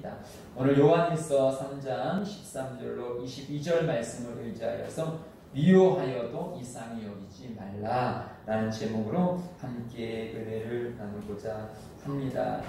하겠습니다. 오늘 요한일서 3장 13절로 22절 말씀을 의지하여서 미워하여도 이상히 여기지 말라 라는 제목으로 함께 은혜를 나누고자 합니다.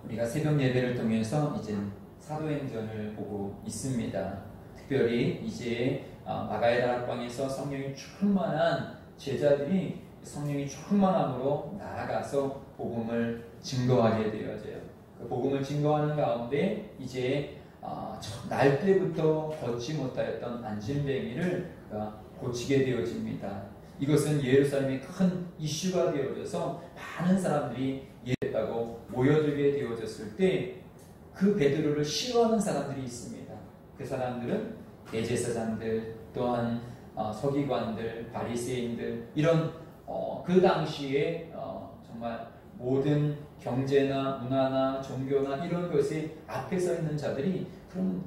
우리가 새벽 예배를 통해서 이제 사도행전을 보고 있습니다. 특별히 이제 마가의 다락방에서 성령이 충만한 제자들이 성령이 충만함으로 나아가서 복음을 증거하게 되어져요. 그 복음을 증거하는 가운데 이제 날 때부터 걷지 못하였던 안진뱅이를 고치게 되어집니다. 이것은 예루살렘의 큰 이슈가 되어져서 많은 사람들이 예배했다고 모여들게 되어졌을 때 그 베드로를 싫어하는 사람들이 있습니다. 그 사람들은 대제사장들 또한 서기관들, 바리새인들 이런 그 당시에 정말 모든 경제나 문화나 종교나 이런 것에 앞에 서 있는 자들이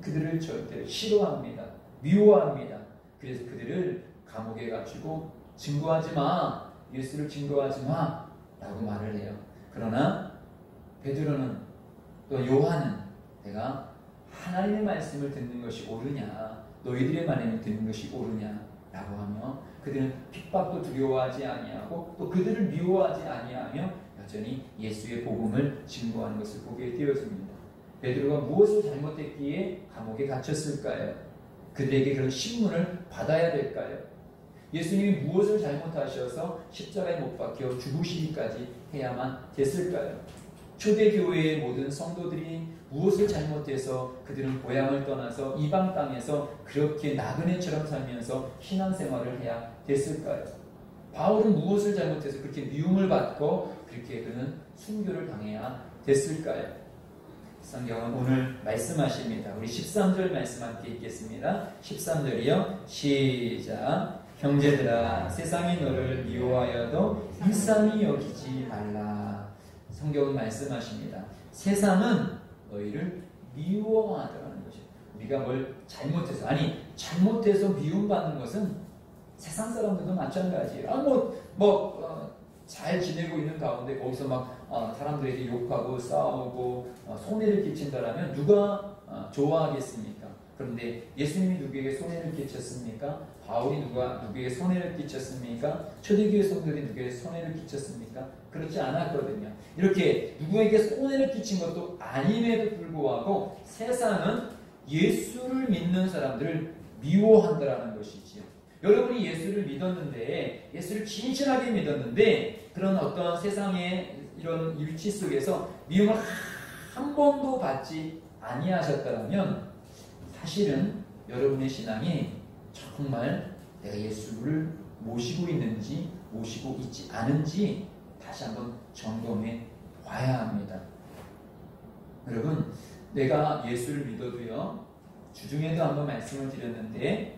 그들을 절대로 싫어합니다. 미워합니다. 그래서 그들을 감옥에 갇히고 증거하지 마, 예수를 증거하지 마 라고 말을 해요. 그러나 베드로는 또 요한은 내가 하나님의 말씀을 듣는 것이 옳으냐, 너희들의 말을 듣는 것이 옳으냐 라고 하며 그들은 핍박도 두려워하지 아니하고 또 그들을 미워하지 아니하며 여전히 예수의 복음을 증거하는 것을 보게 되어집니다. 베드로가 무엇을 잘못했기에 감옥에 갇혔을까요? 그들에게 그런 신문을 받아야 될까요? 예수님이 무엇을 잘못하셔서 십자가에 못 박혀 죽으시기까지 해야만 됐을까요? 초대교회의 모든 성도들이 무엇을 잘못해서 그들은 고향을 떠나서 이방 땅에서 그렇게 나그네처럼 살면서 신앙생활을 해야 됐을까요? 바울은 무엇을 잘못해서 그렇게 미움을 받고 그렇게 그는 순교를 당해야 됐을까요? 성경은 오늘 말씀하십니다. 우리 13절 말씀 함께 읽겠습니다. 13절이요. 시작. 형제들아 세상이 너를 미워하여도 일상이 여기지 말라. 성경은 말씀하십니다. 세상은 너희를 미워하더라는 것이에요. 우리가 뭘 잘못해서 잘못해서 미움받는 것은 세상 사람들도 마찬가지예요. 잘 지내고 있는 가운데 거기서 막 사람들에게 욕하고 싸우고 손해를 끼친다라면 누가 좋아하겠습니까? 그런데 예수님이 누구에게 손해를 끼쳤습니까? 바울이 누구에게 손해를 끼쳤습니까? 초대교회 성도들이 누구에게 손해를 끼쳤습니까? 그렇지 않았거든요. 이렇게 누구에게 손해를 끼친 것도 아님에도 불구하고 세상은 예수를 믿는 사람들을 미워한다라는 것이지요. 여러분이 예수를 믿었는데, 예수를 진실하게 믿었는데 그런 어떤 세상의 이런 일치 속에서 미움을 한 번도 받지 아니하셨다면 사실은 여러분의 신앙이 정말 내가 예수를 모시고 있는지 모시고 있지 않은지 다시 한번 점검해 봐야 합니다. 여러분, 내가 예수를 믿어도요, 주중에도 한번 말씀을 드렸는데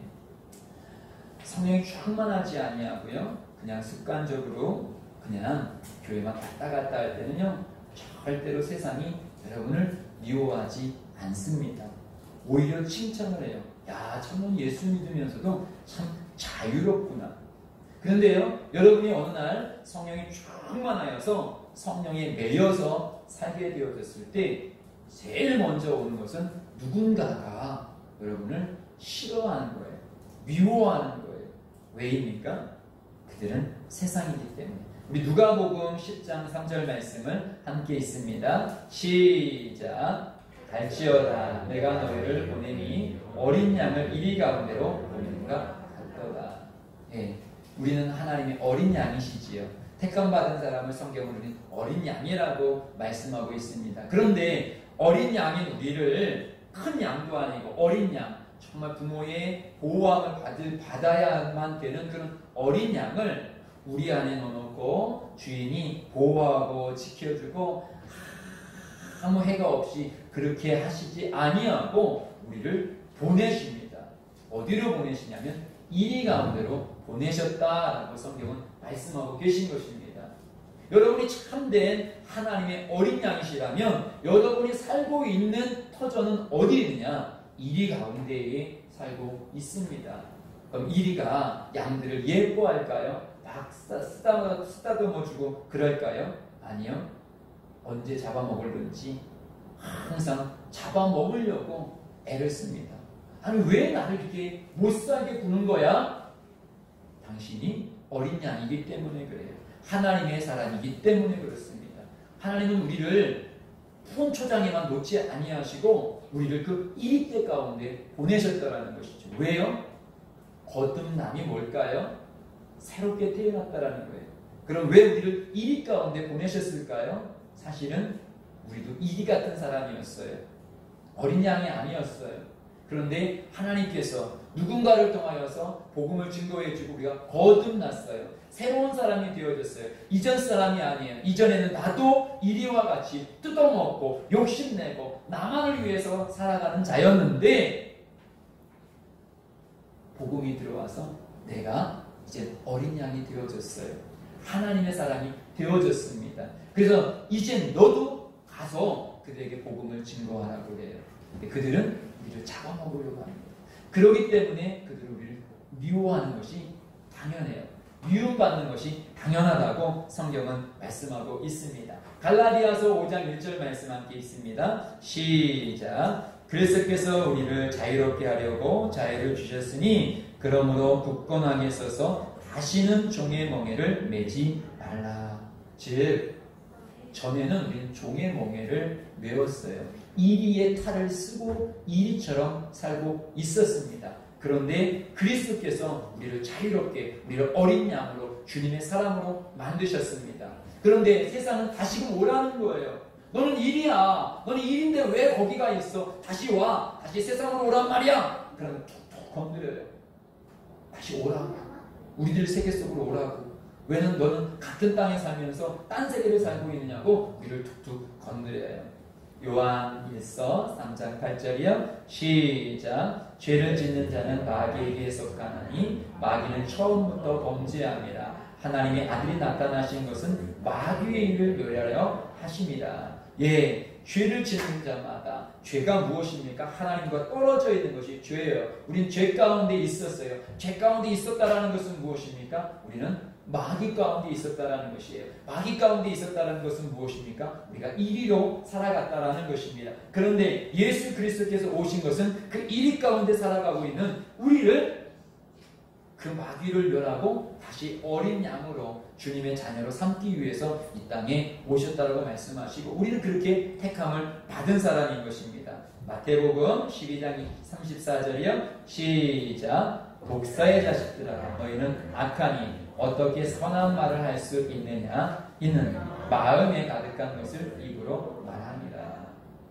성령이 충만하지 아니하고요, 그냥 습관적으로 그냥 교회만 왔다 갔다 할 때는요, 절대로 세상이 여러분을 미워하지 않습니다. 오히려 칭찬을 해요. 야, 참 예수 믿으면서도 참 자유롭구나. 그런데요, 여러분이 어느 날 성령이 충만하여서 성령에 매여서 살게 되어졌을 때 제일 먼저 오는 것은 누군가가 여러분을 싫어하는 거예요. 미워하는 거예요. 왜입니까? 그들은 세상이기 때문에. 우리 누가복음 10장 3절 말씀을 함께 있습니다. 시작. 갈지어다 내가 너희를 보내니 어린 양을 이리 가운데로 보낸가 같도다. 우리는 하나님의 어린 양이시지요. 택함받은 사람을 성경으로는 어린 양이라고 말씀하고 있습니다. 그런데 어린 양인 우리를 큰 양도 아니고 어린 양, 정말 부모의 보호함을 받아야만 되는 그런 어린 양을 우리 안에 넣어놓고 주인이 보호하고 지켜주고 아무 해가 없이 그렇게 하시지 아니하고 우리를 보내십니다. 어디로 보내시냐면 이리 가운데로 보내셨다라고 성경은 말씀하고 계신 것입니다. 여러분이 참된 하나님의 어린 양이시라면 여러분이 살고 있는 터전은 어디 있느냐? 이리 가운데에 살고 있습니다. 그럼 이리가 양들을 예뻐할까요? 막 쓰다듬어주고 그럴까요? 아니요. 언제 잡아먹을는지 항상 잡아먹으려고 애를 씁니다. 아니 왜 나를 이렇게 못살게 구는 거야? 당신이 어린 양이기 때문에 그래요. 하나님의 사람이기 때문에 그렇습니다. 하나님은 우리를 푸른 초장에만 놓지 아니하시고 우리를 그 이리때 가운데 보내셨다라는 것이죠. 왜요? 거듭남이 뭘까요? 새롭게 태어났다라는 거예요. 그럼 왜 우리를 이리 가운데 보내셨을까요? 사실은 우리도 이리 같은 사람이었어요. 어린 양이 아니었어요. 그런데 하나님께서 누군가를 통하여서 복음을 증거해주고 우리가 거듭났어요. 새로운 사람이 되어졌어요. 이전 사람이 아니에요. 이전에는 나도 이리와 같이 뜯어먹고 욕심내고 나만을 위해서 살아가는 자였는데 복음이 들어와서 내가 이제 어린 양이 되어졌어요. 하나님의 사람이 되어졌습니다. 그래서 이제 너도 가서 그들에게 복음을 증거하라고 해요. 그들은 우리를 잡아먹으려고 합니다. 그렇기 때문에 그들은 우리를 미워하는 것이 당연해요. 미움받는 것이 당연하다고 성경은 말씀하고 있습니다. 갈라디아서 5장 1절 말씀 함께 있습니다. 시작. 그리스도께서 우리를 자유롭게 하려고 자유를 주셨으니 그러므로 굳건하게 서서 다시는 종의 멍에를 매지 말라. 즉 전에는 우리는 종의 멍에를 메웠어요. 이리의 탈을 쓰고 이리처럼 살고 있었습니다. 그런데 그리스도께서 우리를 자유롭게, 우리를 어린 양으로 주님의 사람으로 만드셨습니다. 그런데 세상은 다시금 오라는 거예요. 너는 일이야. 너는 일인데 왜 거기가 있어? 다시 와. 다시 세상으로 오란 말이야. 그러면 툭툭 건드려요. 다시 오라고. 우리들 세계 속으로 오라고. 왜냐면 너는 같은 땅에 살면서 딴 세계를 살고 있느냐고 우리를 툭툭 건드려요. 요한 1서 3장 8절이요. 시작. 죄를 짓는 자는 마귀에게 속하나니 마귀는 처음부터 범죄함이라. 하나님의 아들이 나타나신 것은 마귀의 일을 멸하려 하심이라. 예, 죄를 짓는 자마다 죄가 무엇입니까? 하나님과 떨어져 있는 것이 죄예요. 우린 죄 가운데 있었어요. 죄 가운데 있었다라는 것은 무엇입니까? 우리는 마귀 가운데 있었다라는 것이에요. 마귀 가운데 있었다라는 것은 무엇입니까? 우리가 이리로 살아갔다라는 것입니다. 그런데 예수 그리스도께서 오신 것은 그 이리 가운데 살아가고 있는 우리를 그 마귀를 멸하고 다시 어린 양으로 주님의 자녀로 삼기 위해서 이 땅에 오셨다라고 말씀하시고 우리는 그렇게 택함을 받은 사람인 것입니다. 마태복음 12장 34절이요. 시작. 독사의 자식들아 너희는 악하니 어떻게 선한 말을 할 수 있느냐? 이는 마음에 가득한 것을 입으로 말합니다.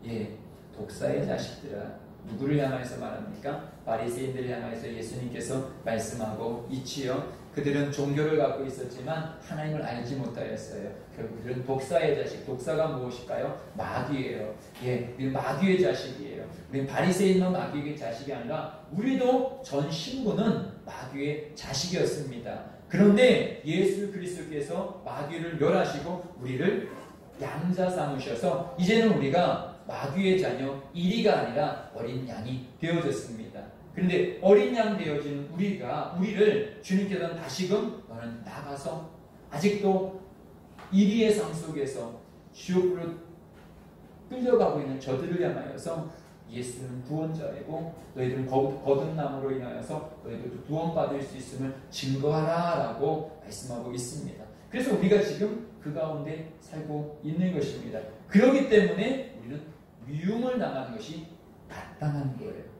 예, 독사의 자식들아 누구를 향해서 말합니까? 바리새인들을 향해서 예수님께서 말씀하고 있지요. 그들은 종교를 갖고 있었지만 하나님을 알지 못하였어요. 결국 그들은 독사의 자식. 독사가 무엇일까요? 마귀예요. 예, 우리 마귀의 자식이에요. 우리 바리새인만 마귀의 자식이 아니라 우리도 전 신부는 마귀의 자식이었습니다. 그런데 예수 그리스도께서 마귀를 멸하시고 우리를 양자 삼으셔서 이제는 우리가 마귀의 자녀 이리가 아니라 어린 양이 되어졌습니다. 그런데 어린 양 되어진 우리를 주님께서는 다시금 너는 나가서 아직도 이리의 삶 속에서 지옥으로 끌려가고 있는 저들을 향하여서 예수는 구원자이고 너희들은 거듭남으로 인하여서 너희들도 구원받을 수 있음을 증거하라 라고 말씀하고 있습니다. 그래서 우리가 지금 그 가운데 살고 있는 것입니다. 그렇기 때문에 우리는 미움을 당하는 것이 마땅한 거예요.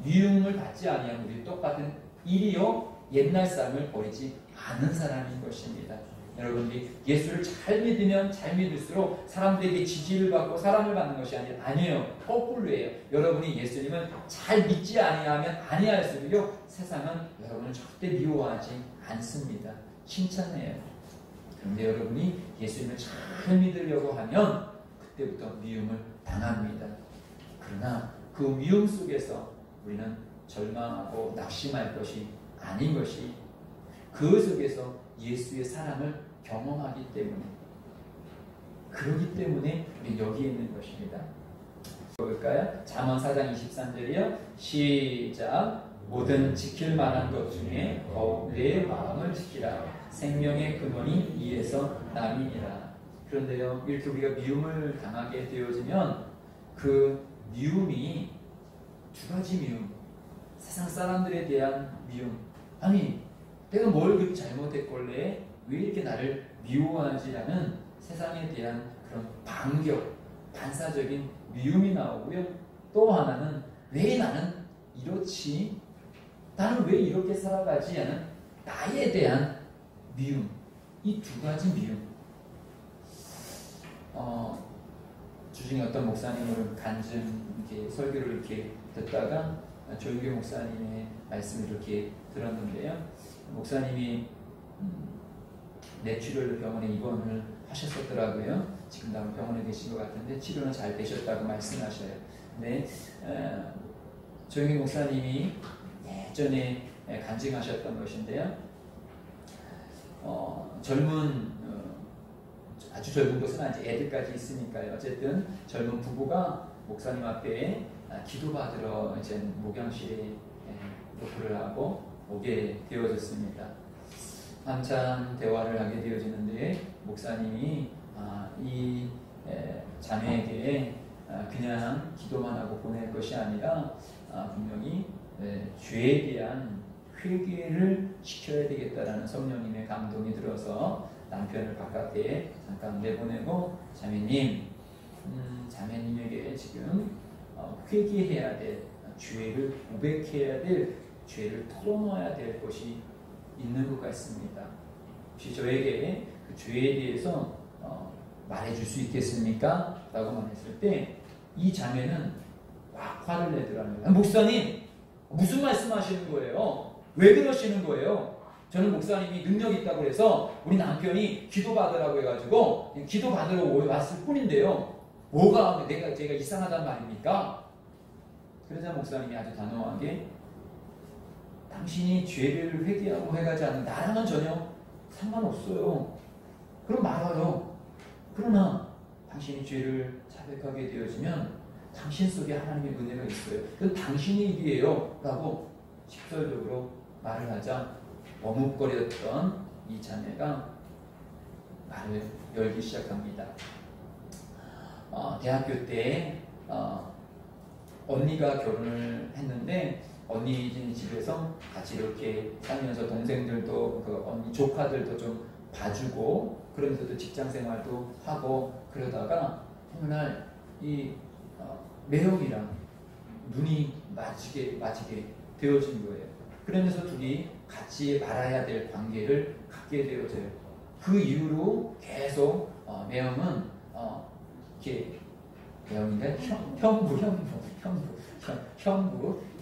미움을 받지 아니하면 우리 똑같은 일이요 옛날 삶을 버리지 않은 사람인 것입니다. 여러분들이 예수를 잘 믿으면 잘 믿을수록 사람들에게 지지를 받고 사랑을 받는 것이 아니에요. 거꾸로예요. 여러분이 예수님을 잘 믿지 아니하면 아니할수록요 세상은 여러분을 절대 미워하지 않습니다. 칭찬해요. 그런데 여러분이 예수님을 잘 믿으려고 하면 그때부터 미움을 당합니다. 그러나 그 미움 속에서 우리는 절망하고 낙심할 것이 아닌 것이 그 속에서 예수의 사랑을 경험하기 때문에 그러기 때문에 우리 여기에 있는 것입니다. 볼까요? 잠언 4장 23절이요. 시작. 모든 지킬 만한 것 중에 더욱 내 마음을 지키라. 생명의 근원이 이에서 남이니라. 그런데요, 이렇게 우리가 미움을 당하게 되어지면 그 미움이 두 가지 미움, 세상 사람들에 대한 미움. 아니, 내가 뭘 그렇게 잘못했길래 왜 이렇게 나를 미워하지라는 세상에 대한 그런 반격, 반사적인 미움이 나오고요. 또 하나는 왜 나는 이렇지? 나는 왜 이렇게 살아가지? 하는 나에 대한 미움. 이 두 가지 미움. 주중에 어떤 목사님을 간증 이렇게 설교를 이렇게 듣다가 조윤교 목사님의 말씀을 이렇게 들었는데요. 목사님이 뇌출혈로 병원에 입원을 하셨었더라고요. 지금 다른 병원에 계신 것 같은데 치료는 잘 되셨다고 말씀하셔요. 근데 조윤교 목사님이 예전에 간증하셨던 것인데요. 아주 젊은 것은 아직 애들까지 있으니까요. 어쨌든 젊은 부부가 목사님 앞에 기도받으러 이제 목양실에 노크를 하고 오게 되어졌습니다. 한참 대화를 하게 되어지는데 목사님이 이 자매에게 그냥 기도만 하고 보낼 것이 아니라 분명히 죄에 대한 회개를 시켜야 되겠다라는 성령님의 감동이 들어서 남편을 바깥에 잠깐 내보내고 자매님에게 지금 회개해야 될 죄를 고백해야 될 죄를 털어놓아야 될 것이 있는 것 같습니다. 혹시 저에게 그 죄에 대해서 말해줄 수 있겠습니까? 라고 말했을 때 이 자매는 막 화를 내더라고요. 목사님 무슨 말씀하시는 거예요? 왜 그러시는 거예요? 저는 목사님이 능력이 있다고 해서 우리 남편이 기도받으라고 해가지고 기도받으러 왔을 뿐인데요. 뭐가 제가 이상하단 말입니까? 그러자 목사님이 아주 단호하게 당신이 죄를 회개하고 해가지 않는 나랑은 전혀 상관없어요. 그럼 말아요. 그러나 당신이 죄를 자백하게 되어지면 당신 속에 하나님의 은혜가 있어요. 그건 당신의 일이에요. 라고 직설적으로 말을 하자 머뭇거렸던 이 자매가 말을 열기 시작합니다. 대학교 때 언니가 결혼을 했는데 언니 집에서 같이 이렇게 살면서 동생들도 그 언니 조카들도 좀 봐주고 그러면서도 직장 생활도 하고 그러다가 어느 날 이 매형이랑 눈이 맞게 되어진 거예요. 그러면서 둘이 같이 말아야 될 관계를 갖게 되어져요. 그 이후로 계속 매형은 이렇게 매형인가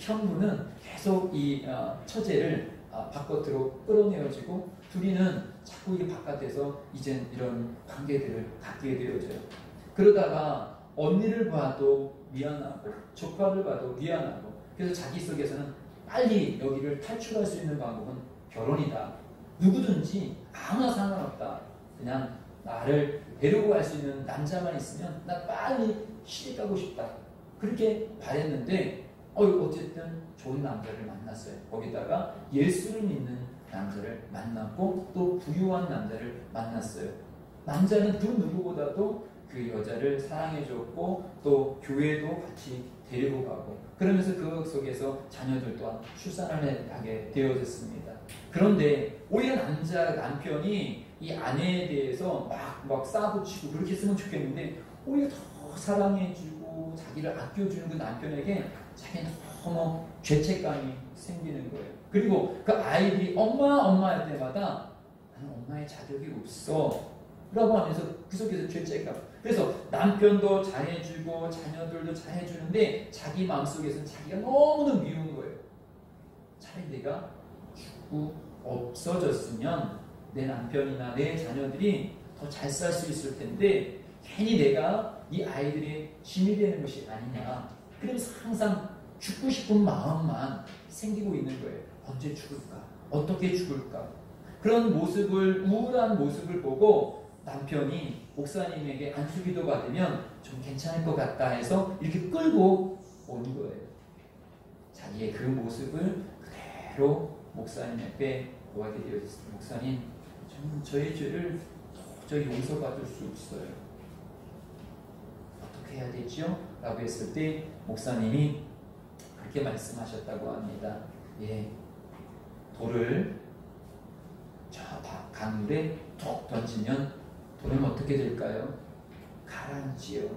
형부는 계속 이 처제를 바깥으로 끌어내어지고 둘이는 자꾸 이 바깥에서 이젠 이런 관계들을 갖게 되어져요. 그러다가 언니를 봐도 미안하고 조카를 봐도 미안하고 그래서 자기 속에서는 빨리 여기를 탈출할 수 있는 방법은 결혼이다. 누구든지 아무나 상관없다. 그냥 나를 데리고 갈 수 있는 남자만 있으면 나 빨리 시집 가고 싶다. 그렇게 바랬는데 어쨌든 좋은 남자를 만났어요. 거기다가 예수를 믿는 남자를 만났고 또 부유한 남자를 만났어요. 남자는 그 누구보다도 그 여자를 사랑해줬고 또 교회도 같이 데리고 가고 그러면서 그 속에서 자녀들 또한 출산을 하게 되어졌습니다. 그런데 오히려 남편이 이 아내에 대해서 막 싸붙이고 그렇게 했으면 좋겠는데 오히려 더 사랑해주고 자기를 아껴주는 그 남편에게 자기는 너무 죄책감이 생기는 거예요. 그리고 그 아이들이 엄마 할 때마다 나는 엄마의 자격이 없어 라고 하면서 그 속에서 죄책감. 그래서 남편도 잘해주고 자녀들도 잘해주는데 자기 마음속에서는 자기가 너무나 미운 거예요. 차라리 내가 죽고 없어졌으면 내 남편이나 내 자녀들이 더 잘 살 수 있을 텐데 괜히 내가 이 아이들의 짐이 되는 것이 아니냐. 그래서 항상 죽고 싶은 마음만 생기고 있는 거예요. 언제 죽을까? 어떻게 죽을까? 그런 모습을 우울한 모습을 보고 남편이 목사님에게 안수기도 받으면 좀 괜찮을 것 같다 해서 이렇게 끌고 온 거예요. 자기의 그 모습을 그대로 목사님 앞에 고하게 되어졌습니다. 목사님, 저는 저의 죄를 도저히 용서받을 수 없어요. 어떻게 해야 되죠? 라고 했을 때 목사님이 그렇게 말씀하셨다고 합니다. 예, 돌을 저 강물에 툭 던지면 돌은 어떻게 될까요? 가라앉지요.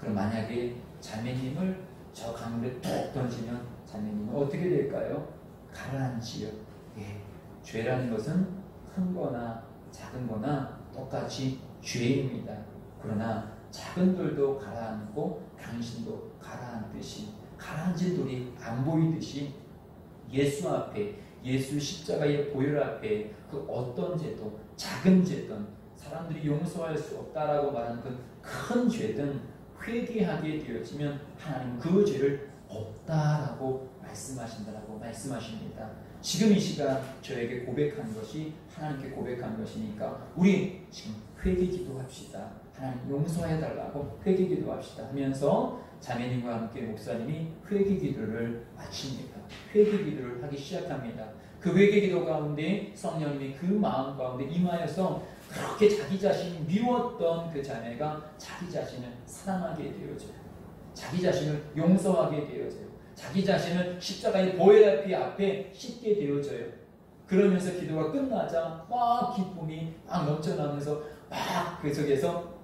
그럼 만약에 자매님을 저 강물에 툭 던지면 자매님은 어떻게 될까요? 가라앉지요. 예, 죄라는 것은 큰 거나 작은 거나 똑같이 죄입니다. 그러나 작은 돌도 가라앉고 당신도 가라앉듯이, 가라앉은 돌이 안 보이듯이 예수 앞에, 예수 십자가의 보혈 앞에 그 어떤 죄도, 작은 죄든 사람들이 용서할 수 없다라고 말하는 그 큰 죄든 회개하게 되어지면 하나님 그 죄를 없다라고 말씀하신다라고 말씀하십니다. 지금 이 시간 저에게 고백한 것이 하나님께 고백한 것이니까 우리 지금 회개 기도합시다. 하나님 용서해달라고 회개 기도합시다 하면서 자매님과 함께 목사님이 회개 기도를 마칩니다. 회개 기도를 하기 시작합니다. 그 회개 기도 가운데 성령님이 그 마음 가운데 임하여서 그렇게 자기 자신이 미웠던 그 자매가 자기 자신을 사랑하게 되어져요. 자기 자신을 용서하게 되어져요. 자기 자신을 십자가의 보혈 앞에 씻게 되어져요. 그러면서 기도가 끝나자 막 기쁨이 막 넘쳐나면서 막 그 속에서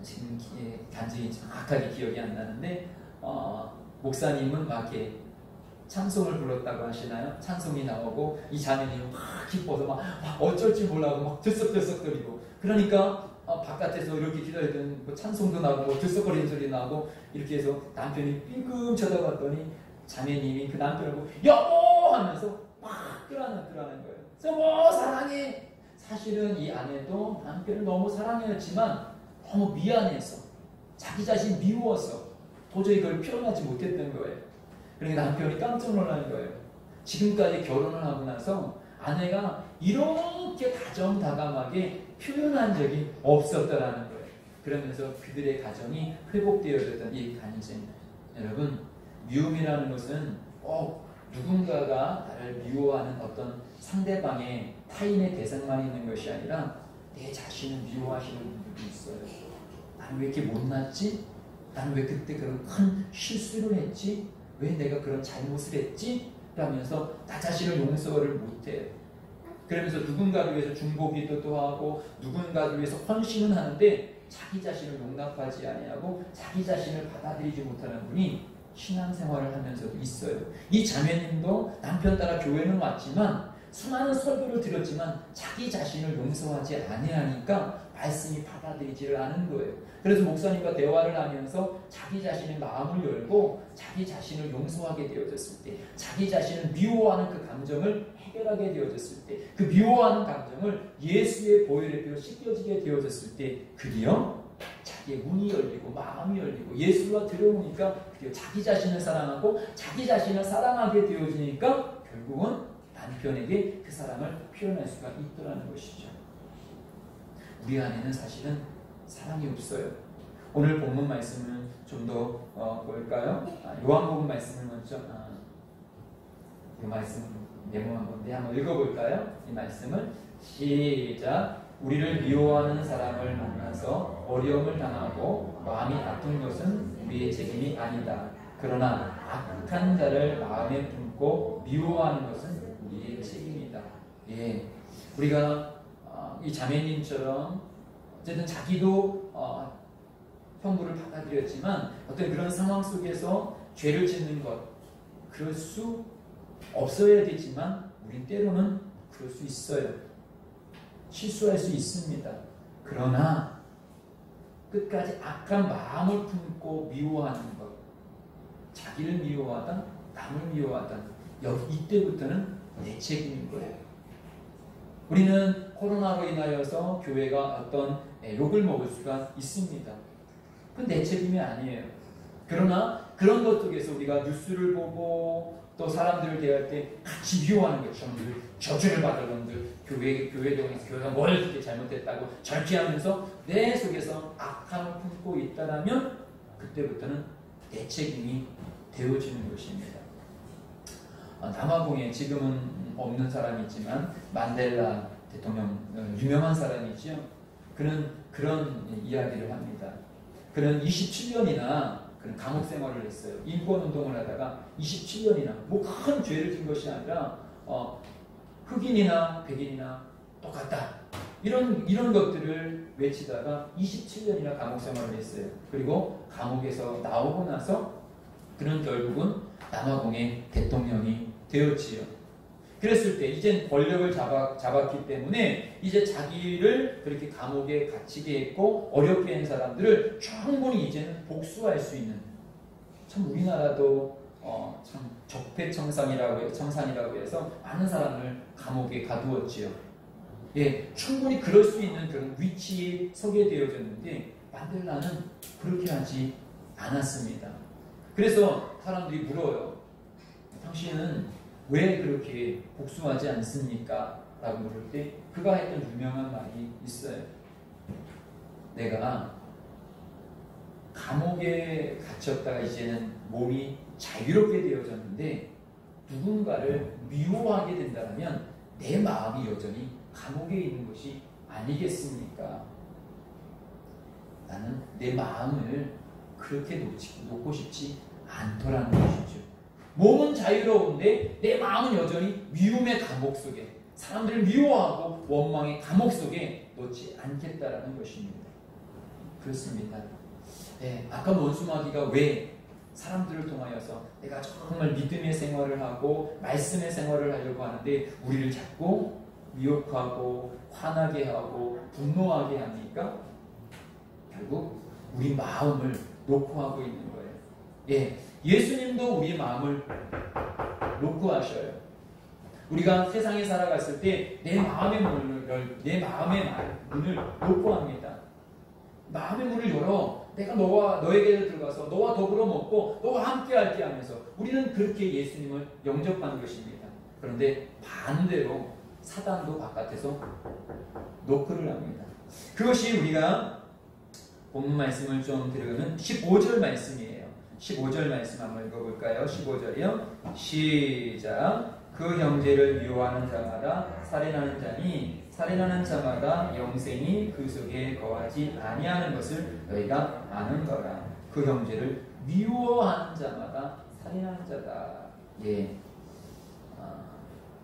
지금 단지 정확하게 기억이 안 나는데 목사님은 막 이렇게 찬송을 불렀다고 하시나요? 찬송이 나오고 이 자매님이 막 기뻐서 막 어쩔 줄 몰라고 막 들썩들썩거리고, 그러니까 바깥에서 이렇게 기다리던 뭐 찬송도 나고 뭐 들썩거리는 소리 나고 이렇게 해서 남편이 삐끔 쳐다봤더니 자매님이 그 남편을 보고 여보 하면서 막 끌어안는 거예요. 여보 사랑해. 사실은 이 아내도 남편을 너무 사랑했지만 너무 미안해서 자기 자신 미워서 도저히 그걸 표현하지 못했던 거예요. 그러니까 남편이 깜짝 놀란 거예요. 지금까지 결혼을 하고 나서 아내가 이렇게 다정다감하게 표현한 적이 없었다라는 거예요. 그러면서 그들의 가정이 회복되어졌던 이 간증. 여러분, 미움이라는 것은 꼭 누군가가 나를 미워하는 어떤 상대방의 타인의 대상만 있는 것이 아니라 내 자신을 미워하시는 분들도 있어요. 나는 왜 이렇게 못났지? 나는 왜 그때 그런 큰 실수를 했지? 왜 내가 그런 잘못을 했지? 라면서 나 자신을 용서를 못해요. 그러면서 누군가를 위해서 중보기도도 하고 누군가를 위해서 헌신은 하는데 자기 자신을 용납하지 아니하고 자기 자신을 받아들이지 못하는 분이 신앙생활을 하면서도 있어요. 이 자매님도 남편 따라 교회는 왔지만 수많은 설교를 들었지만 자기 자신을 용서하지 아니하니까 말씀이 받아들이지를 않은 거예요. 그래서 목사님과 대화를 하면서 자기 자신의 마음을 열고 자기 자신을 용서하게 되어졌을 때, 자기 자신을 미워하는 그 감정을 해결하게 되어졌을 때, 그 미워하는 감정을 예수의 보혈의 피로 씻겨지게 되어졌을 때 드디어 자기의 문이 열리고 마음이 열리고 예수가 들어오니까 드디어 자기 자신을 사랑하고 자기 자신을 사랑하게 되어지니까 결국은 남편에게 그 사랑을 표현할 수가 있더라는 것이죠. 우리 안에는 사실은 사랑이 없어요. 오늘 본문 말씀은 좀 더 볼까요? 요한복음 말씀을 먼저 이 말씀 메모한 건데 한번 읽어볼까요? 이 말씀을 시작. 우리를 미워하는 사람을 만나서 어려움을 당하고 마음이 아픈 것은 우리의 책임이 아니다. 그러나 악한 자를 마음에 품고 미워하는 것은 우리의 책임이다. 예, 우리가 이 자매님처럼 어쨌든 자기도 형부를 받아들였지만 어떤 그런 상황 속에서 죄를 짓는 것, 그럴 수 없어야 되지만 우리 때로는 그럴 수 있어요. 실수할 수 있습니다. 그러나 끝까지 악한 마음을 품고 미워하는 것, 자기를 미워하다, 남을 미워하다, 이때부터는 내 책임인 거예요. 우리는 코로나로 인하여서 교회가 어떤 욕을 먹을 수가 있습니다. 그건 내 책임이 아니에요. 그러나 그런 것 속에서 우리가 뉴스를 보고 또 사람들을 대할 때 같이 미워하는 거죠. 저주를 받을 놈들, 교회가 뭘 그렇게 잘못했다고 절제하면서 내 속에서 악함을 품고 있다라면 그때부터는 내 책임이 되어지는 것입니다. 남아공에 지금은 없는 사람이지만 만델라 대통령, 유명한 사람이지요. 그런 이야기를 합니다. 그는 27년이나 그런 감옥 생활을 했어요. 인권운동을 하다가 27년이나 뭐 큰 죄를 진 것이 아니라 흑인이나 백인이나 똑같다. 이런 것들을 외치다가 27년이나 감옥 생활을 했어요. 그리고 감옥에서 나오고 나서 그는 결국은 남아공의 대통령이 되었지요. 그랬을 때 이젠 권력을 잡았기 때문에 이제 자기를 그렇게 감옥에 갇히게 했고 어렵게 한 사람들을 충분히 이제는 복수할 수 있는, 참 우리나라도 참 적폐청산이라고 해서 많은 사람을 감옥에 가두었지요. 예, 충분히 그럴 수 있는 그런 위치에 서게 되어졌는데 만델라는 그렇게 하지 않았습니다. 그래서 사람들이 물어요. 당신은 왜 그렇게 복수하지 않습니까? 라고 물을 때 그가 했던 유명한 말이 있어요. 내가 감옥에 갇혔다가 이제는 몸이 자유롭게 되어졌는데 누군가를 미워하게 된다면 내 마음이 여전히 감옥에 있는 것이 아니겠습니까? 나는 내 마음을 그렇게 놓고 싶지 않더라는 것이죠. 몸은 자유로운데 내 마음은 여전히 미움의 감옥 속에, 사람들을 미워하고 원망의 감옥 속에 놓지 않겠다라는 것입니다. 그렇습니다. 네, 아까 원수마귀가 왜 사람들을 통하여서 내가 정말 믿음의 생활을 하고 말씀의 생활을 하려고 하는데 우리를 자꾸 미혹하고 화나게 하고 분노하게 합니까? 결국 우리 마음을 놓고 하고 있는 거예요. 예, 예수님도 우리의 마음을 놓고 하셔요. 우리가 세상에 살아갔을 때 내 마음의 문을 놓고 합니다. 마음의 문을 열어 내가 너에게 들어가서 너와 더불어 먹고 너와 함께 할게 하면서 우리는 그렇게 예수님을 영접한 것입니다. 그런데 반대로 사단도 바깥에서 노크를 합니다. 그것이 우리가 본문 말씀을 좀 들으면 15절 말씀이에요. 15절 말씀 한번 읽어볼까요? 15절이요. 시작. 그 형제를 미워하는 자마다 살인하는 자니 살인하는 자마다 영생이 그 속에 거하지 아니하는 것을 너희가 아는 거라. 그 형제를 미워하는 자마다 살인하는 자다. 예.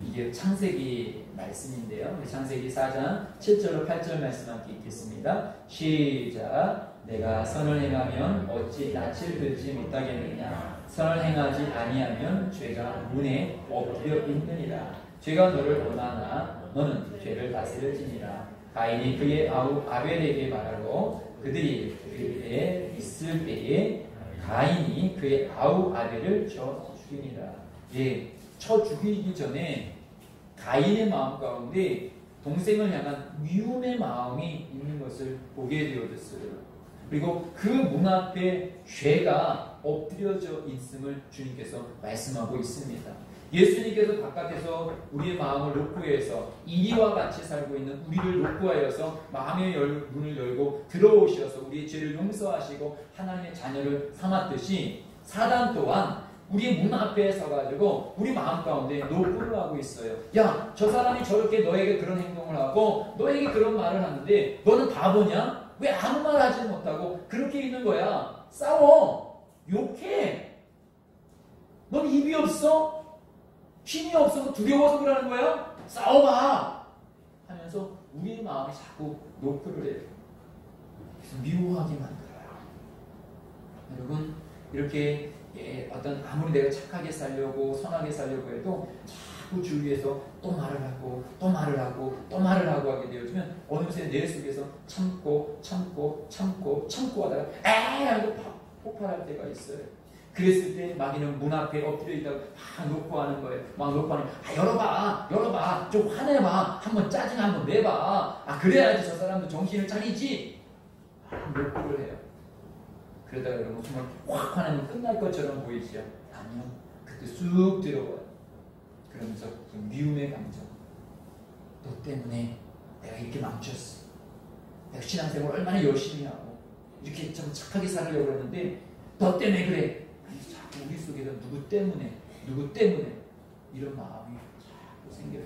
이게 창세기 말씀인데요. 창세기 4장 7절로 8절 말씀 함께 읽겠습니다. 시작. 내가 선을 행하면 어찌 낯을 들지 못하겠느냐. 선을 행하지 아니하면 죄가 문에 엎드려 있느니라. 죄가 너를 원하나 너는 죄를 다스려지니라. 가인이 그의 아우 아벨에게 말하고 그들이 그에 있을 때에 가인이 그의 아우 아벨을 쳐 죽이니라. 예, 쳐 죽이기 전에 가인의 마음 가운데 동생을 향한 미움의 마음이 있는 것을 보게 되어졌어요. 그리고 그 문 앞에 죄가 엎드려져 있음을 주님께서 말씀하고 있습니다. 예수님께서 바깥에서 우리의 마음을 놓고 해서 이리와 같이 살고 있는 우리를 놓고 하여서 마음의 문을 열고 들어오셔서 우리의 죄를 용서하시고 하나님의 자녀를 삼았듯이 사단 또한 우리 문 앞에 서가지고 우리 마음 가운데 노크를 하고 있어요. 야, 저 사람이 저렇게 너에게 그런 행동을 하고 너에게 그런 말을 하는데 너는 바보냐? 왜 아무 말 하지 못하고 그렇게 있는 거야? 싸워! 욕해! 넌 입이 없어? 힘이 없어서 두려워서 그러는 거야? 싸워봐! 하면서 우리의 마음이 자꾸 노크를 해요. 그래서 미워하게 만들어요. 여러분, 이렇게 어떤 아무리 내가 착하게 살려고 선하게 살려고 해도 자꾸 주위에서 또 말을 하고 또 말을 하고 또 말을 하고 하게 되어지면 어느새 내 속에서 참고 하다가 에이 하고 폭발할 때가 있어요. 그랬을 때 마귀는 문 앞에 엎드려 있다가 막 놓고 하는 거예요. 막 놓고 하는 열어봐 좀 화내봐, 한번 짜증 한번 내봐. 그래야지 저 사람도 정신을 차리지. 노크를 해요. 그러다가 여러분 정말 확 화내면 끝날 것처럼 보이죠? 아니요. 그때 쑥 들어와요. 그러면서 그 미움의 감정. 너 때문에 내가 이렇게 망쳤어. 내가 신앙생활 얼마나 열심히 하고 이렇게 좀 착하게 살려고 했는데 너 때문에 그래. 아니, 자꾸 우리 속에서 누구 때문에 이런 마음이 자꾸 생겨요.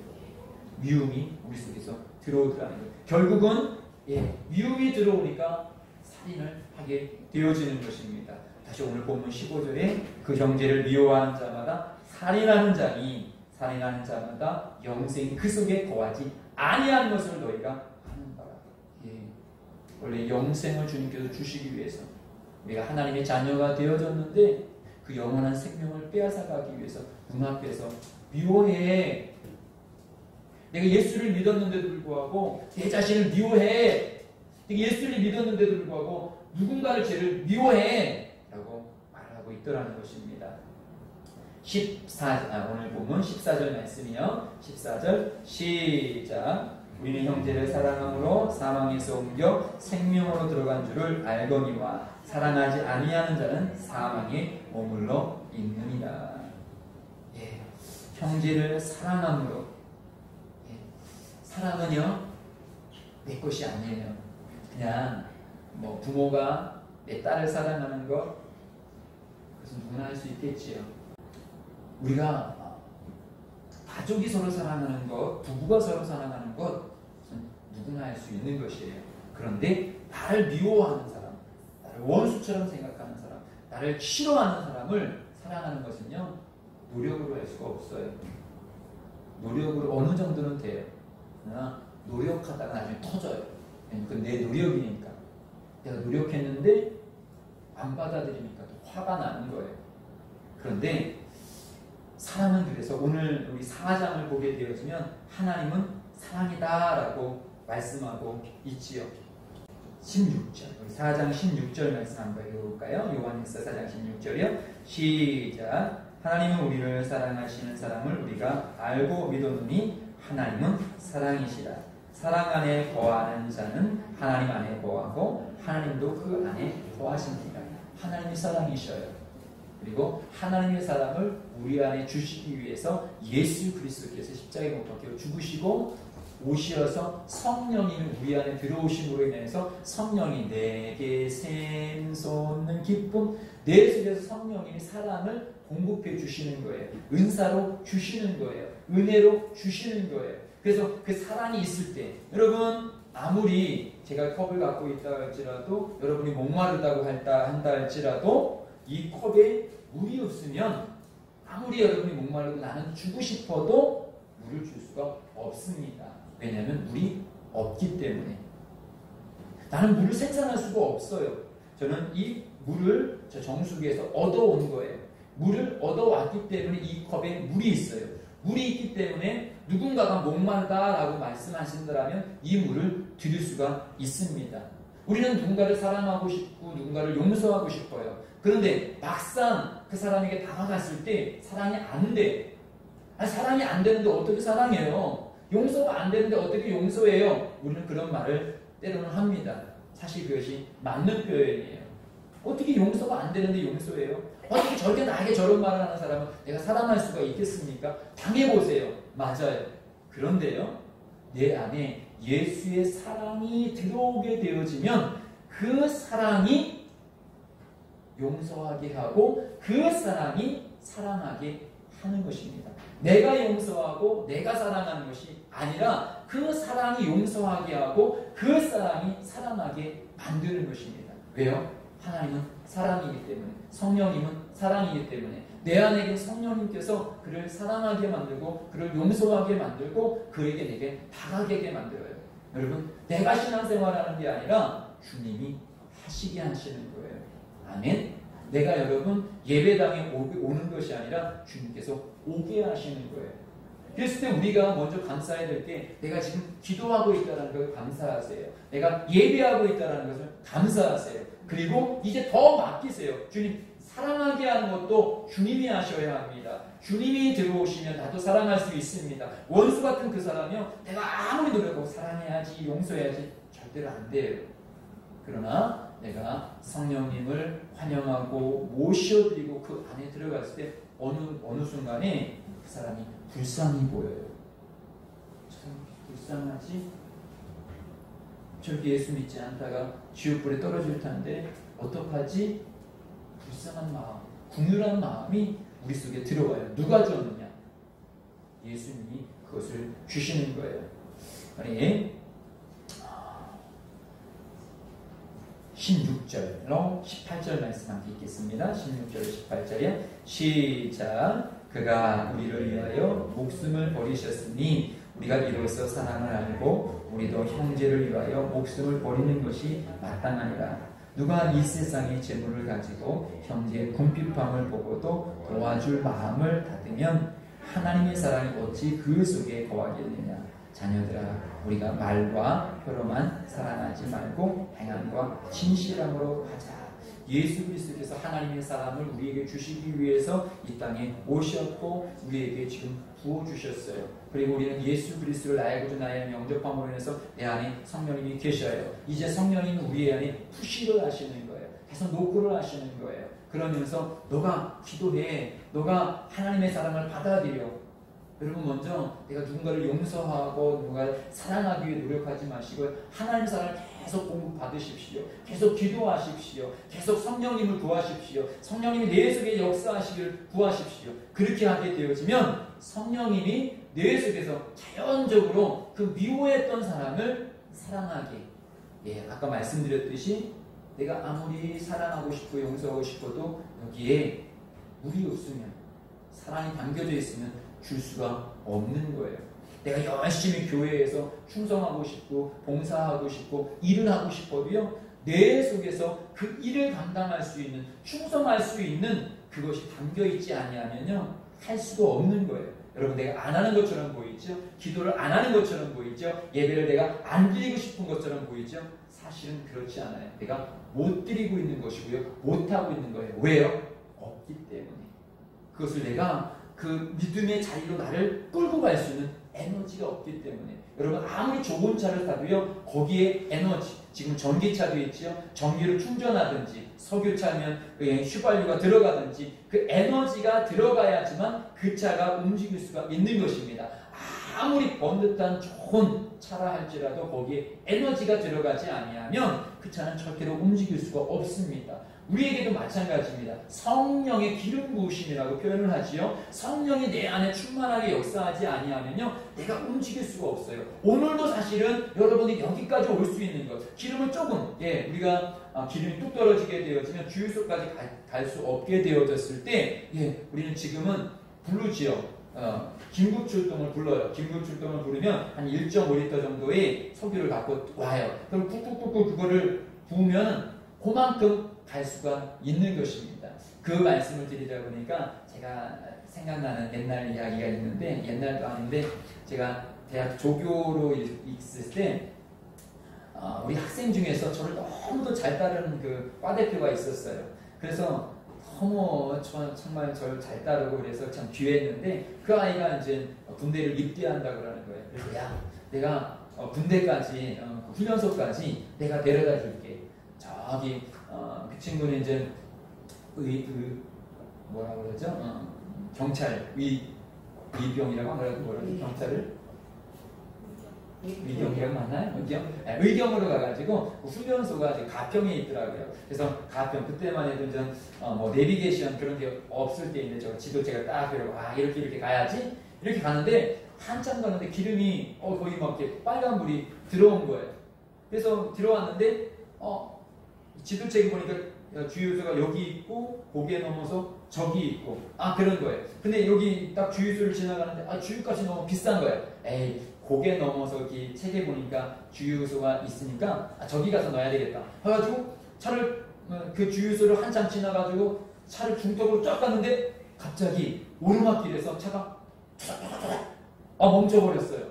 미움이 우리 속에서 들어오더라는 거예요. 결국은 미움이 들어오니까 살인을 하게 되어지는 것입니다. 다시 오늘 본문 15절에 그 형제를 미워하는 자마다 살인하는 자마다 영생이 그 속에 거하지 아니한 것을 너희가 하는 바라. 원래 영생을 주님께서 주시기 위해서 우리가 하나님의 자녀가 되어졌는데 그 영원한 생명을 빼앗아가기 위해서 눈앞에서 미워해. 내가 예수를 믿었는데도 불구하고 내 자신을 미워해. 내가 예수를 믿었는데도 불구하고 누군가를 죄를 미워해 라고 말하고 있더라는 것입니다. 오늘 본문 14절 말씀이요. 14절 시작. 우리는 형제를 사랑함으로 사망에서 옮겨 생명으로 들어간 줄을 알거니와 사랑하지 아니하는 자는 사망에 머물러 있느니라. 형제를 사랑함으로. 사랑은요 내 것이 아니에요. 그냥 부모가 내 딸을 사랑하는 것, 그것은 누구나 할 수 있겠지요. 우리가 가족이 서로 사랑하는 것, 부부가 서로 사랑하는 것, 그것은 누구나 할 수 있는 것이에요. 그런데 나를 미워하는 사람, 나를 원수처럼 생각하는 사람, 나를 싫어하는 사람을 사랑하는 것은요 노력으로 할 수가 없어요. 노력으로 어느 정도는 돼요. 그러나 노력하다가 나중에 터져요. 그건 내 노력이니까. 내가 노력했는데 안 받아들이니까 또 화가 나는 거예요. 그런데 사랑은 그래서 오늘 우리 4장을 보게 되어지면 하나님은 사랑이다라고 말씀하고 있지요. 16절, 우리 4장 16절 말씀 한번 읽어볼까요? 요한일서 4장 16절이요. 시작. 하나님은 우리를 사랑하시는 사람을 우리가 알고 믿었느니 하나님은 사랑이시라. 사랑 안에 거하는 자는 하나님 안에 거하고 하나님도 그 안에 거하십니다. 하나님이 사랑이셔요. 그리고 하나님의 사랑을 우리 안에 주시기 위해서 예수 그리스도께서 십자가에 못 박혀 죽으시고 오시어서 성령님이 우리 안에 들어오심으로 인해서 성령이 내게 샘솟는 기쁨, 내 속에서 성령님이 사랑을 공급해 주시는 거예요. 은사로 주시는 거예요. 은혜로 주시는 거예요. 그래서 그 사랑이 있을 때 여러분 아무리 제가 컵을 갖고 있다 할지라도 여러분이 목마르다고 한다 할지라도 이 컵에 물이 없으면 아무리 여러분이 목마르고 나는 주고 싶어도 물을 줄 수가 없습니다. 왜냐하면 물이 없기 때문에. 나는 물을 생산할 수가 없어요. 저는 이 물을 저 정수기에서 얻어온 거예요. 물을 얻어왔기 때문에 이 컵에 물이 있어요. 물이 있기 때문에 누군가가 목마르다라고 말씀하신다면 이 물을 드릴 수가 있습니다. 우리는 누군가를 사랑하고 싶고 누군가를 용서하고 싶어요. 그런데 막상 그 사람에게 다가갔을 때 사랑이 안 돼. 사랑이 안 되는데 어떻게 사랑해요? 용서가 안 되는데 어떻게 용서해요? 우리는 그런 말을 때로는 합니다. 사실 그것이 맞는 표현이에요. 어떻게 용서가 안 되는데 용서해요? 어떻게 저렇게 나에게 저런 말을 하는 사람은 내가 사랑할 수가 있겠습니까? 당해보세요. 맞아요. 그런데요, 내 안에 예수의 사랑이 들어오게 되어지면 그 사랑이 용서하게 하고 그 사랑이 사랑하게 하는 것입니다. 내가 용서하고 내가 사랑하는 것이 아니라 그 사랑이 용서하게 하고 그 사랑이 사랑하게 만드는 것입니다. 왜요? 하나님은 사랑이기 때문에, 성령님은 사랑이기 때문에 내 안에 성령님께서 그를 사랑하게 만들고 그를 용서하게 만들고 그에게 내게 다가게 만들어요. 여러분, 내가 신앙생활하는 게 아니라 주님이 하시게 하시는 거예요. 아멘. 내가 여러분 예배당에 오는 것이 아니라 주님께서 오게 하시는 거예요. 그랬을 때 우리가 먼저 감사해야 될 게 내가 지금 기도하고 있다는 것을 감사하세요. 내가 예배하고 있다는 것을 감사하세요. 그리고 이제 더 맡기세요. 주님, 사랑하게 하는 것도 주님이 하셔야 합니다. 주님이 들어오시면 나도 사랑할 수 있습니다. 원수 같은 그 사람이요, 내가 아무리 노력하고 사랑해야지, 용서해야지 절대로 안 돼요. 그러나 내가 성령님을 환영하고 모셔드리고 그 안에 들어갔을 때 어느 순간에 그 사람이 불쌍히 보여요. 참 불쌍하지? 저렇게 예수 믿지 않다가 지옥불에 떨어질 텐데 어떡하지? 불쌍한 마음, 긍휼한 마음이 우리 속에 들어와요. 누가 줬느냐? 예수님이 그것을 주시는 거예요. 아니, 16절로 18절 말씀 함께 읽겠습니다. 16절 18절에 시작. 그가 우리를 위하여 목숨을 버리셨으니 우리가 이로써 사랑을 알고 우리도 형제를 위하여 목숨을 버리는 것이 마땅하니라. 누가 이 세상의 재물을 가지고 형제의 궁핍함을 보고도 도와줄 마음을 닫으면 하나님의 사랑이 어찌 그 속에 거하겠느냐. 자녀들아, 우리가 말과 혀로만 사랑하지 말고 행함과 진실함으로 하자. 예수 그리스도께서 하나님의 사랑을 우리에게 주시기 위해서 이 땅에 오셨고 우리에게 지금 부어주셨어요. 그리고 우리는 예수 그리스도를 나의 구주 나의 영접함으로 인해서 내 안에 성령님이 계셔요. 이제 성령님은 우리 안에 푸시를 하시는 거예요. 계속 노크를 하시는 거예요. 그러면서 너가 기도해. 너가 하나님의 사랑을 받아들여. 여러분, 먼저 내가 누군가를 용서하고 누군가를 사랑하기 위해 노력하지 마시고 하나님의 사랑을 계속 공급받으십시오. 계속 기도하십시오. 계속 성령님을 구하십시오. 성령님이 내 속에 역사하시기를 구하십시오. 그렇게 하게 되어지면 성령님이 내 속에서 자연적으로 그 미워했던 사람을 사랑하게, 아까 말씀드렸듯이 내가 아무리 사랑하고 싶고 용서하고 싶어도 여기에 물이 없으면, 사랑이 담겨져 있으면 줄 수가 없는 거예요. 내가 열심히 교회에서 충성하고 싶고 봉사하고 싶고 일을 하고 싶어도요, 내 속에서 그 일을 감당할 수 있는, 충성할 수 있는 그것이 담겨있지 아니하면요 할 수가 없는 거예요. 여러분, 내가 안 하는 것처럼 보이죠? 기도를 안 하는 것처럼 보이죠? 예배를 내가 안 드리고 싶은 것처럼 보이죠? 사실은 그렇지 않아요. 내가 못 드리고 있는 것이고요, 못하고 있는 거예요. 왜요? 없기 때문에. 그것을 내가 그 믿음의 자리로 나를 끌고 갈 수 있는 에너지가 없기 때문에. 여러분, 아무리 좋은 차를 타도요 거기에 에너지, 지금 전기차도 있죠. 전기를 충전하든지 석유차면 휘발유가 들어가든지 그 에너지가 들어가야지만 그 차가 움직일 수가 있는 것입니다. 아무리 번듯한 좋은 차라 할지라도 거기에 에너지가 들어가지 아니하면 그 차는 절대로 움직일 수가 없습니다. 우리에게도 마찬가지입니다. 성령의 기름 부으심이라고 표현을 하지요. 성령이 내 안에 충만하게 역사하지 아니하면요 내가 움직일 수가 없어요. 오늘도 사실은 여러분이 여기까지 올 수 있는 것, 기름을 조금, 우리가 기름이 뚝 떨어지게 되어지면 주유소까지 갈 수 없게 되어졌을 때, 우리는 지금은 부르지요. 긴급출동을 불러요. 긴급출동을 부르면 한 1.5리터 정도의 석유를 갖고 와요. 그럼 꾹꾹꾹꾹 그거를 부으면 그만큼 갈 수가 있는 것입니다. 그 말씀을 드리다 보니까 제가 생각나는 옛날 이야기가 있는데, 옛날도 아닌데 제가 대학 조교로 있을 때 우리 학생 중에서 저를 너무도 잘 따르는 그 과대표가 있었어요. 그래서 너무 정말 저를 잘 따르고 그래서 참 귀했는데, 그 아이가 이제 군대를 입대한다 그러는 거예요. 그래서 야, 내가 군대까지 훈련소까지 내가 데려다 줄게. 저기 그 친구는 이제 뭐라 그러죠? 경찰 위병이라고 뭐라고 경찰을 의경이라고 맞나요? 의경으로 가가지고 훈련소가 가평에 있더라고요. 그래서 가평, 그때만 해도 이제 뭐 내비게이션 그런 게 없을 때인데 저 지도체가 딱 그러고 이렇게 가야지 이렇게 가는데 한참 가는데 기름이 거의 막 이렇게 빨간불이 들어온 거예요. 그래서 들어왔는데 지도책에 보니까 주유소가 여기 있고 고개 넘어서 저기 있고 그런 거예요. 근데 여기 딱 주유소를 지나가는데 주유값이 너무 비싼 거예요. 에이, 고개 넘어서 여기 책에 보니까 주유소가 있으니까 저기 가서 넣어야 되겠다. 그래가지고 차를 그 주유소를 한참 지나가지고 차를 중턱으로 쫙 갔는데 갑자기 오르막길에서 차가 멈춰버렸어요.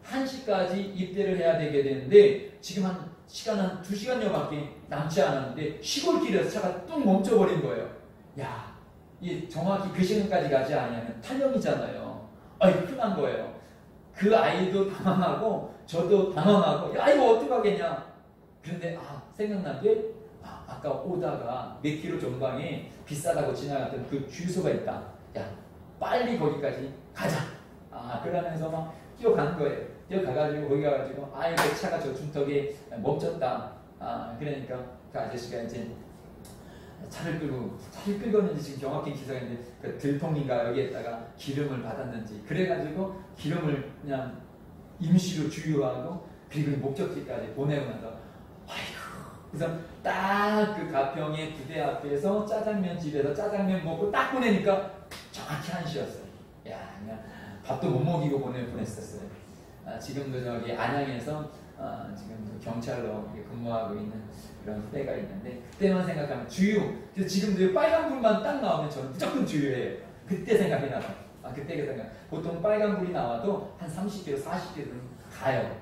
1시까지 입대를 해야 되게 되는데 지금 시간 한 2시간여밖에 남지 않았는데 시골길에서 차가 뚝 멈춰버린 거예요. 야, 이 정확히 그 시간까지 가지 않으면 탈영이잖아요. 큰일 거예요. 그 아이도 당황하고 저도 당황하고 야, 이거 어떡하겠냐. 그런데 생각난 게 아까 오다가 몇 킬로 전방에 비싸다고 지나갔던 그 주유소가 있다. 야, 빨리 거기까지 가자. 그러면서 막 뛰어간 거예요. 뛰어가가지고 거기 가가지고 내 차가 저 중턱에 멈췄다. 그러니까 그 아저씨가 이제 차를 끌고는지 지금 정확히 기사가 있는데 그 들통인가 여기에다가 기름을 받았는지 그래가지고 기름을 그냥 임시로 주유하고 그리고 목적지까지 보내고 나서 그래서 딱 그 가평의 부대 앞에서 짜장면 집에서 짜장면 먹고 딱 보내니까 정확히 1시였어요. 야, 그냥 밥도 못 먹이고 보낼 뻔했었어요. 지금도 저기 안양에서 지금 경찰로 근무하고 있는 그런 후배가 있는데 그때만 생각하면 주유. 그래서 지금도 빨간불만 딱 나오면 저는 무조건 주유해요. 그때 생각이 나요. 그때 생각. 보통 빨간불이 나와도 한 30km, 40km는 가요.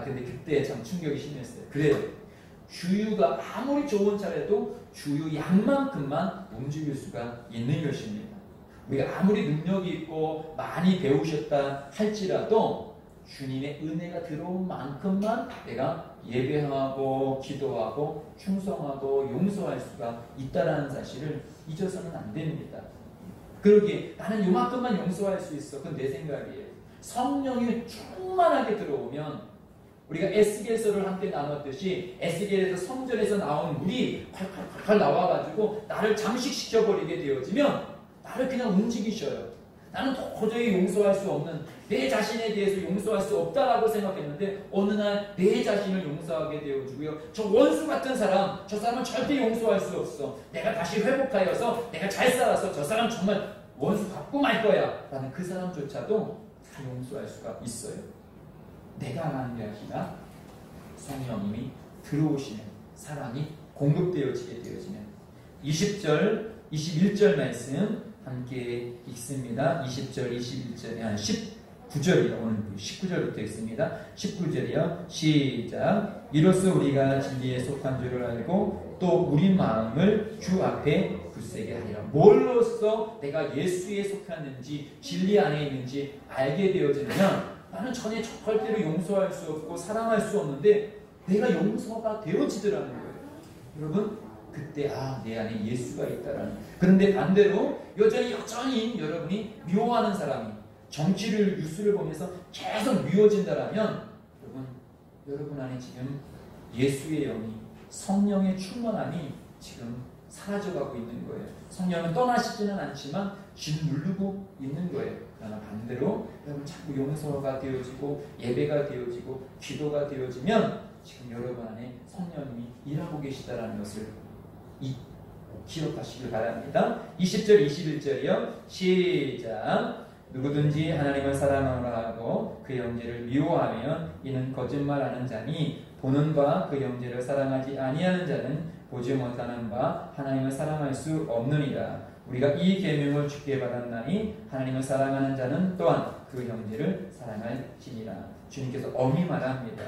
근데 그때 참 충격이 심했어요. 그래요. 주유가 아무리 좋은 차라도 주유 양만큼만 움직일 수가 있는 것입니다. 우리가 아무리 능력이 있고 많이 배우셨다 할지라도 주님의 은혜가 들어온 만큼만 내가 예배하고 기도하고 충성하고 용서할 수가 있다는 사실을 잊어서는 안 됩니다. 그러기에 나는 요만큼만 용서할 수 있어. 그건 내 생각이에요. 성령이 충만하게 들어오면 우리가 에스겔서를 함께 나눴듯이 에스겔에서 성전에서 나온 물이 콸콸콸 나와가지고 나를 잠식시켜버리게 되어지면 나를 그냥 움직이셔요. 나는 도저히 용서할 수 없는 내 자신에 대해서 용서할 수 없다라고 생각했는데 어느 날 내 자신을 용서하게 되어지고요. 저 원수 같은 사람, 저 사람은 절대 용서할 수 없어. 내가 다시 회복하여서 내가 잘 살아서 저 사람 정말 원수 갚고 말 거야 라는 그 사람조차도 다 용서할 수가 있어요. 내가 하는 게 아니라 성령님이 들어오시는 사랑이 공급되어지게 되어지는 20절, 21절 말씀 함께 읽습니다. 20절, 21절에 19절이요. 오늘 19절부터 읽습니다. 19절이요. 시작. 이로써 우리가 진리에 속한 줄을 알고 또 우리 마음을 주 앞에 굳세게 하리라. 뭘로써 내가 예수에 속했는지 진리 안에 있는지 알게 되어지면 나는 전에 절대로 용서할 수 없고 사랑할 수 없는데 내가 용서가 되어지더라는 거예요. 여러분 그때 내 안에 예수가 있다라는. 그런데 반대로 여전히 여러분이 미워하는 사람이 정치를 뉴스를 보면서 계속 미워진다라면 여러분 안에 지금 예수의 영이 성령의 충만함이 지금 사라져가고 있는 거예요. 성령은 떠나시지는 않지만 짓누르고 있는 거예요. 그러나 반대로 여러분 자꾸 용서가 되어지고 예배가 되어지고 기도가 되어지면 지금 여러분 안에 성령님이 일하고 계시다라는 것을 기억하시길 바랍니다. 20절 21절이요. 시작. 누구든지 하나님을 사랑하노라 하고 그 형제를 미워하면 이는 거짓말하는 자니 보는 바 그 형제를 사랑하지 아니하는 자는 보지 못하는 바 하나님을 사랑할 수 없느니라. 우리가 이 계명을 주께 받았나니 하나님을 사랑하는 자는 또한 그 형제를 사랑할지니라. 주님께서 엄히 말합니다.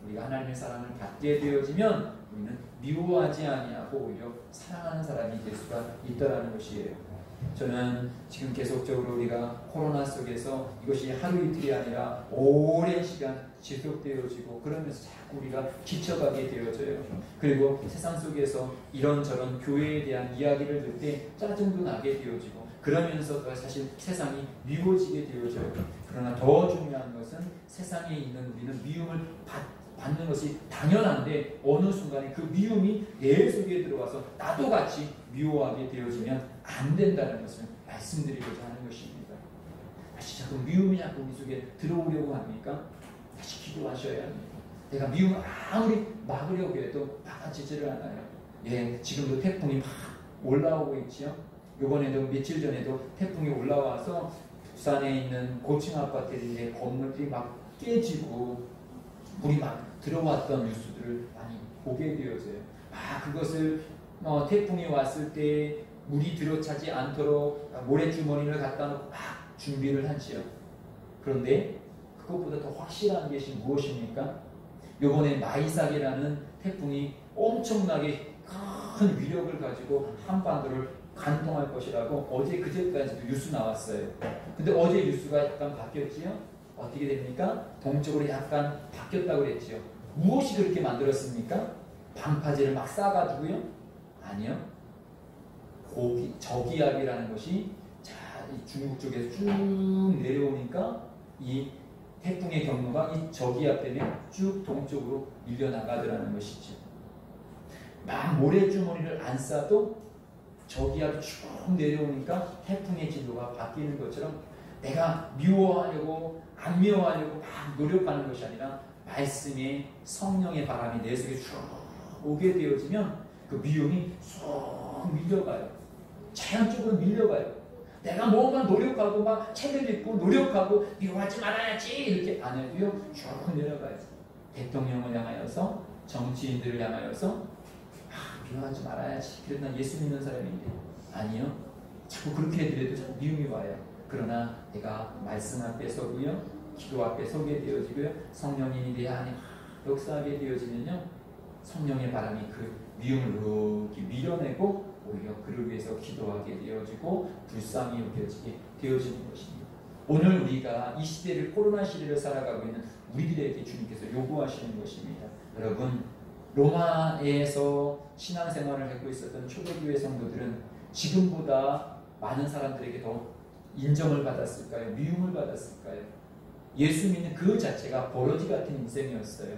우리가 하나님의 사랑을 받게 되어지면 우리는 미워하지 아니하고 오히려 사랑하는 사람이 될 수가 있다는 것이에요. 저는 지금 계속적으로 우리가 코로나 속에서 이것이 하루 이틀이 아니라 오랜 시간 지속되어지고 그러면서 자꾸 우리가 지쳐가게 되어져요. 그리고 세상 속에서 이런저런 교회에 대한 이야기를 들 때 짜증도 나게 되어지고 그러면서 사실 세상이 미워지게 되어져요. 그러나 더 중요한 것은 세상에 있는 우리는 미움을 받는 것이 당연한데 어느 순간에 그 미움이 내 속에 들어와서 나도 같이 미워하게 되어지면 안 된다는 것을 말씀드리고자 하는 것입니다. 다시 자꾸 미움이 자꾸 우리 속에 들어오려고 합니까? 다시 기도하셔야 합니다. 내가 미움을 아무리 막으려고 해도 막아지지를 않아요. 지금도 태풍이 막 올라오고 있지요. 이번에도 며칠 전에도 태풍이 올라와서 부산에 있는 고층 아파트들의 건물들이 막 깨지고 물이 막 들어왔던 뉴스들을 많이 보게 되어져요. 그것을 태풍이 왔을 때 물이 들어차지 않도록 모래주머니를 갖다 놓고 막 준비를 하지요. 그런데 그것보다 더 확실한 것이 무엇입니까? 이번에 마이삭이라는 태풍이 엄청나게 큰 위력을 가지고 한반도를 관통할 것이라고 어제 그제까지도 뉴스 나왔어요. 근데 어제 뉴스가 약간 바뀌었지요? 어떻게 됩니까? 동쪽으로 약간 바뀌었다고 그랬지요. 무엇이 그렇게 만들었습니까? 방파제를 막 싸가지고요? 아니요. 저기압이라는 것이 이 중국 쪽에서 쭉 내려오니까 이 태풍의 경로가 이 저기압 때문에 쭉 동쪽으로 밀려나가더라는 것이죠. 막 모래주머니를 안 싸도 저기압이 쭉 내려오니까 태풍의 진로가 바뀌는 것처럼 내가 미워하려고 안 미워하려고 막 노력하는 것이 아니라 말씀의 성령의 바람이 내 속에 쭉 오게 되어지면 그 미움이 쏙 밀려가요. 자연적으로 밀려가요. 내가 뭔가 노력하고 막 책을 읽고 노력하고 미워하지 말아야지 이렇게 안 해도요 쭉 내려가요. 대통령을 향하여서 정치인들을 향하여서 미워하지 말아야지. 그래도 난 예수 믿는 사람인데. 아니요. 자꾸 그렇게 해드려도 미움이 와요. 그러나 내가 말씀 앞에 서고요. 기도 앞에 서게 되어지고요. 성령님이 내 안에 역사하게 되어지면요. 성령의 바람이 그 미움을 이렇게 밀어내고 오히려 그를 위해서 기도하게 되어지고 불쌍히 여겨지게 되어지는 것입니다. 오늘 우리가 이 시대를 코로나 시대를 살아가고 있는 우리들에게 주님께서 요구하시는 것입니다. 여러분 로마에서 신앙생활을 하고 있었던 초대교회 성도들은 지금보다 많은 사람들에게 더 인정을 받았을까요? 미움을 받았을까요? 예수 믿는 그 자체가 버러지 같은 인생이었어요.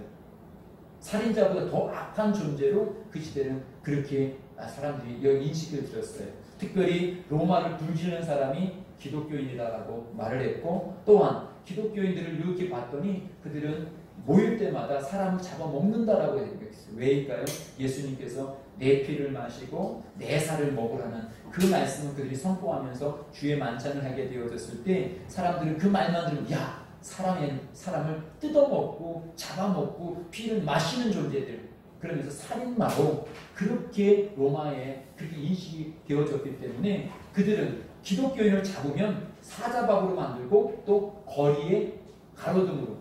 살인자보다 더 악한 존재로 그 시대는 그렇게 사람들이 인식을 들었어요. 특별히 로마를 불지르는 사람이 기독교인이다라고 말을 했고, 또한 기독교인들을 이렇게 봤더니 그들은 모일 때마다 사람을 잡아먹는다라고 얘기했어요. 왜일까요? 예수님께서 내 피를 마시고 내 살을 먹으라는 그 말씀을 그들이 선포하면서 주의 만찬을 하게 되어졌을 때 사람들은 그 말만 들으면 야! 사람을 뜯어먹고 잡아먹고 피를 마시는 존재들, 그러면서 살인마로 그렇게 로마에 그렇게 인식이 되어졌기 때문에 그들은 기독교인을 잡으면 사자박으로 만들고 또 거리에 가로등으로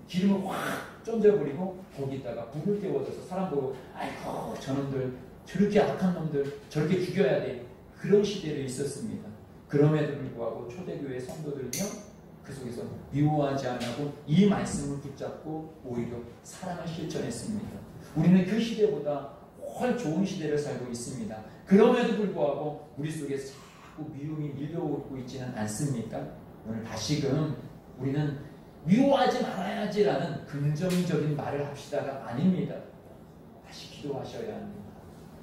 기름을 확 쫀져버리고 거기다가 불을 태워줘서 사람 보고 아이고 저놈들 저렇게 악한 놈들 저렇게 죽여야 돼. 그런 시대에 있었습니다. 그럼에도 불구하고 초대교회 성도들은요 그 속에서 미워하지 않고 이 말씀을 붙잡고 오히려 사랑을 실천했습니다. 우리는 그 시대보다 훨 좋은 시대를 살고 있습니다. 그럼에도 불구하고 우리 속에서 자꾸 미움이 밀려오고 있지는 않습니까? 오늘 다시금 우리는 미워하지 말아야지라는 긍정적인 말을 합시다가 아닙니다. 다시 기도하셔야 합니다.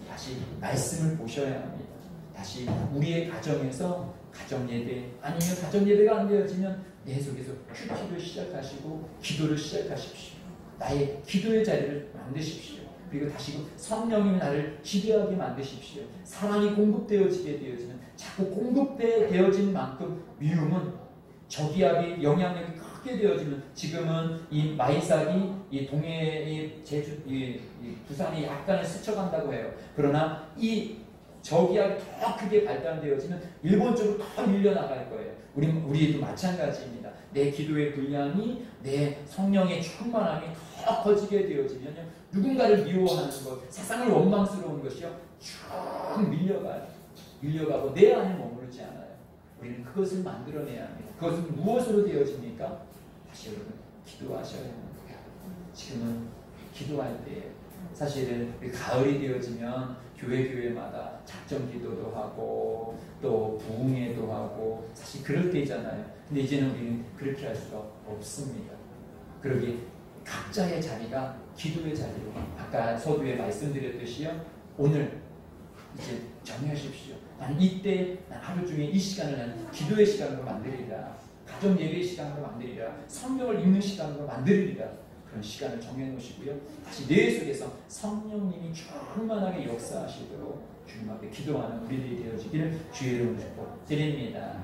다시 말씀을 보셔야 합니다. 다시 우리의 가정에서 가정예배 아니면 가정예배가 안 되어지면 내 속에서 큐티를 시작하시고 기도를 시작하십시오. 나의 기도의 자리를 만드십시오. 그리고 다시금 성령님이 나를 지배하게 만드십시오. 사랑이 공급되어지게 되어지는 자꾸 공급되어진 만큼 미움은 저기압이 영향력이 크게 되어지면 지금은 이 마이삭이 이 동해의 제주 이 부산이 약간은 스쳐간다고 해요. 그러나 이 저기압이 더 크게 발달되어지면 일본 쪽으로 더 밀려나갈 거예요. 우리도 마찬가지입니다. 내 기도의 분량이 내 성령의 충만함이 더 커지게 되어지면요. 누군가를 미워하는 것, 세상을 원망스러운 것이요. 쭉 밀려가고 내 안에 머무르지 않아요. 우리는 그것을 만들어내야 합니다. 그것은 무엇으로 되어집니까? 다시 여러분 기도하셔야 합니다. 지금은 기도할 때예요. 사실은 가을이 되어지면 교회마다 작정 기도도 하고 또 부흥회도 하고 사실 그럴 때잖아요. 근데 이제는 우리는 그렇게 할 수가 없습니다. 그러기 각자의 자리가 기도의 자리로 아까 서두에 말씀드렸듯이요. 오늘 이제 정하십시오. 나는 이때 난 하루 중에 이 시간을 난 기도의 시간으로 만들리라. 가정 예배의 시간으로 만들리라. 성경을 읽는 시간으로 만들리라. 그런 시간을 정해놓으시고요. 다시 내 속에서 성령님이 충만하게 역사하시도록 주님 앞에 기도하는 우리들이 되어지기를 주의 이름으로 축복드립니다.